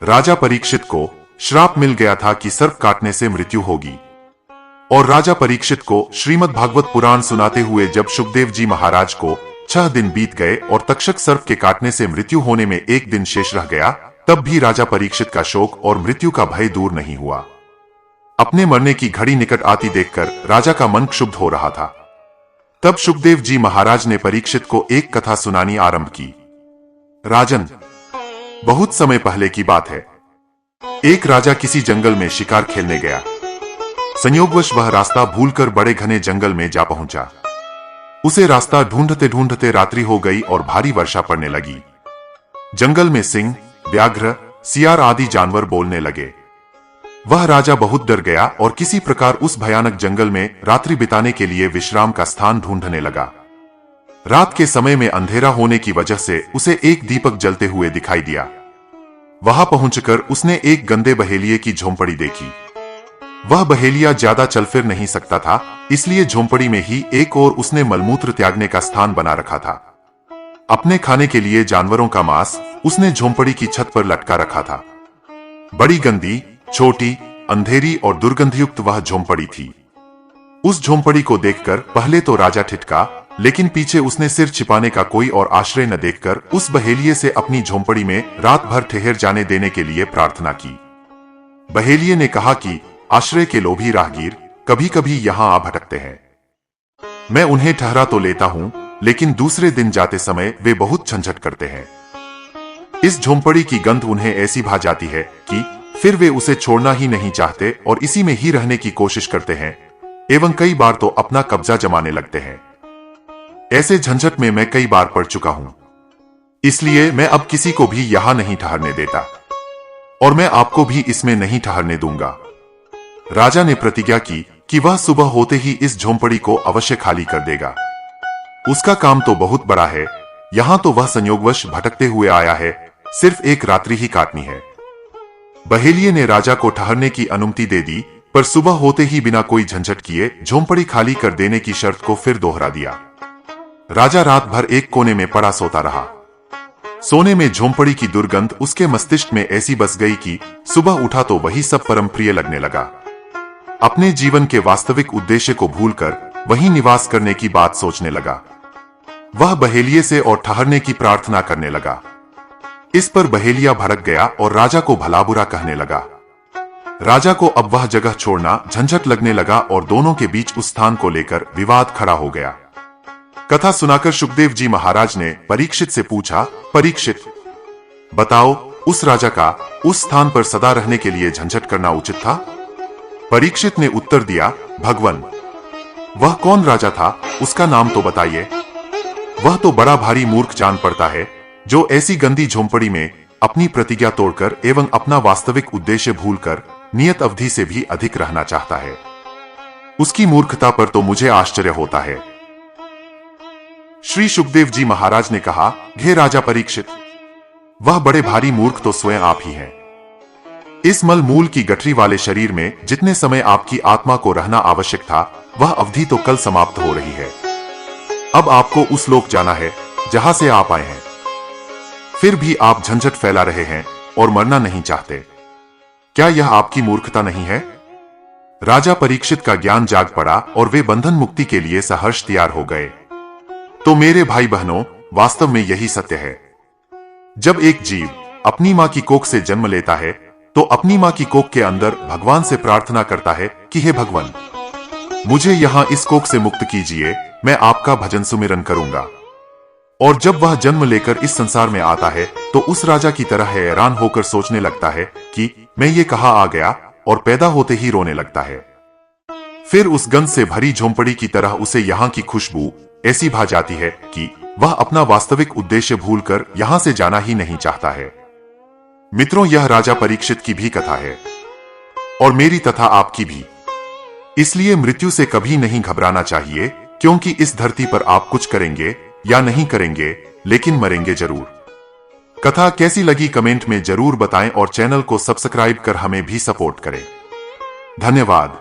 राजा परीक्षित को श्राप मिल गया था कि सर्प काटने से मृत्यु होगी। और राजा परीक्षित को श्रीमद् भागवत पुराण सुनाते हुए जब सुखदेव जी महाराज को 6 दिन बीत गए और तक्षक सर्प के काटने से मृत्यु होने में 1 दिन शेष रह गया, तब भी राजा परीक्षित का शोक और मृत्यु का भय दूर नहीं हुआ। अपने मरने की घड़ी निकट आती देखकर राजा का मन क्षुब्ध हो रहा था। तब सुखदेव जी महाराज ने परीक्षित को एक कथा सुनानी आरंभ की। राजन, बहुत समय पहले की बात है। एक राजा किसी जंगल में शिकार खेलने गया। संयोगवश वह रास्ता भूलकर बड़े घने जंगल में जा पहुंचा। उसे रास्ता ढूंढते ढूंढते रात्रि हो गई और भारी वर्षा पड़ने लगी। जंगल में सिंह, व्याघ्र, सियार आदि जानवर बोलने लगे। वह राजा बहुत डर गया और किसी प्रकार उस भयानक जंगल में रात्रि बिताने के लिए विश्राम का स्थान ढूंढने लगा। रात के समय में अंधेरा होने की वजह से उसे एक दीपक जलते हुए दिखाई दिया। वहां पहुंचकर उसने एक गंदे बहेलिये की झोंपड़ी देखी। वह बहेलिया ज्यादा चल फिर नहीं सकता था, इसलिए झोंपड़ी में ही एक और उसने मलमूत्र त्यागने का स्थान बना रखा था। अपने खाने के लिए जानवरों का मांस उसने झोंपड़ी की छत पर लटका रखा था। बड़ी गंदी, छोटी, अंधेरी और दुर्गंधयुक्त वह झोंपड़ी थी। उस झोंपड़ी को देखकर पहले तो राजा ठिठका, लेकिन पीछे उसने सिर छिपाने का कोई और आश्रय न देखकर उस बहेलिये से अपनी झोंपड़ी में रात भर ठहर जाने देने के लिए प्रार्थना की। बहेलिये ने कहा कि आश्रय के लोभी राहगीर कभी कभी यहां आ भटकते हैं। मैं उन्हें ठहरा तो लेता हूं, लेकिन दूसरे दिन जाते समय वे बहुत झंझट करते हैं। इस झोंपड़ी की गंध उन्हें ऐसी भा जाती है कि फिर वे उसे छोड़ना ही नहीं चाहते और इसी में ही रहने की कोशिश करते हैं एवं कई बार तो अपना कब्जा जमाने लगते हैं। ऐसे झंझट में मैं कई बार पड़ चुका हूं, इसलिए मैं अब किसी को भी यहां नहीं ठहरने देता और मैं आपको भी इसमें नहीं ठहरने दूंगा। राजा ने प्रतिज्ञा की कि वह सुबह होते ही इस झोंपड़ी को अवश्य खाली कर देगा। उसका काम तो बहुत बड़ा है, यहां तो वह संयोगवश भटकते हुए आया है, सिर्फ एक रात्रि ही काटनी है। बहेलिये ने राजा को ठहरने की अनुमति दे दी, पर सुबह होते ही बिना कोई झंझट किए झोंपड़ी खाली कर देने की शर्त को फिर दोहरा दिया। राजा रात भर एक कोने में पड़ा सोता रहा। सोने में झोंपड़ी की दुर्गंध उसके मस्तिष्क में ऐसी बस गई कि सुबह उठा तो वही सब परम प्रिय लगने लगा। अपने जीवन के वास्तविक उद्देश्य को भूलकर वहीं निवास करने की बात सोचने लगा। वह बहेलिये से और ठहरने की प्रार्थना करने लगा। इस पर बहेलिया भड़क गया और राजा को भला बुरा कहने लगा। राजा को अब वह जगह छोड़ना झंझट लगने लगा और दोनों के बीच उस स्थान को लेकर विवाद खड़ा हो गया। कथा सुनाकर सुखदेव जी महाराज ने परीक्षित से पूछा, परीक्षित, बताओ, उस राजा का उस स्थान पर सदा रहने के लिए झंझट करना उचित था? परीक्षित ने उत्तर दिया, भगवन, वह कौन राजा था, उसका नाम तो बताइए। वह तो बड़ा भारी मूर्ख जान पड़ता है, जो ऐसी गंदी झोंपड़ी में अपनी प्रतिज्ञा तोड़कर एवं अपना वास्तविक उद्देश्य भूलकर नियत अवधि से भी अधिक रहना चाहता है। उसकी मूर्खता पर तो मुझे आश्चर्य होता है। श्री सुखदेव जी महाराज ने कहा, हे राजा परीक्षित, वह बड़े भारी मूर्ख तो स्वयं आप ही हैं। इस मल मूल की गठरी वाले शरीर में जितने समय आपकी आत्मा को रहना आवश्यक था, वह अवधि तो कल समाप्त हो रही है। अब आपको उस लोक जाना है जहां से आप आए हैं। फिर भी आप झंझट फैला रहे हैं और मरना नहीं चाहते। क्या यह आपकी मूर्खता नहीं है? राजा परीक्षित का ज्ञान जाग पड़ा और वे बंधन मुक्ति के लिए सहर्ष तैयार हो गए। तो मेरे भाई बहनों, वास्तव में यही सत्य है। जब एक जीव अपनी मां की कोख से जन्म लेता है, तो अपनी मां की कोख के अंदर भगवान से प्रार्थना करता है कि हे भगवान, मुझे यहां इस कोख से मुक्त कीजिए, मैं आपका भजन सुमिरन करूंगा। और जब वह जन्म लेकर इस संसार में आता है, तो उस राजा की तरह हैरान होकर सोचने लगता है कि मैं ये कहां आ गया, और पैदा होते ही रोने लगता है। फिर उस गंध से भरी झोंपड़ी की तरह उसे यहाँ की खुशबू ऐसी भा जाती है कि वह अपना वास्तविक उद्देश्य भूलकर यहां से जाना ही नहीं चाहता है। मित्रों, यह राजा परीक्षित की भी कथा है और मेरी तथा आपकी भी। इसलिए मृत्यु से कभी नहीं घबराना चाहिए, क्योंकि इस धरती पर आप कुछ करेंगे या नहीं करेंगे, लेकिन मरेंगे जरूर। कथा कैसी लगी कमेंट में जरूर बताएं और चैनल को सब्सक्राइब कर हमें भी सपोर्ट करें। धन्यवाद।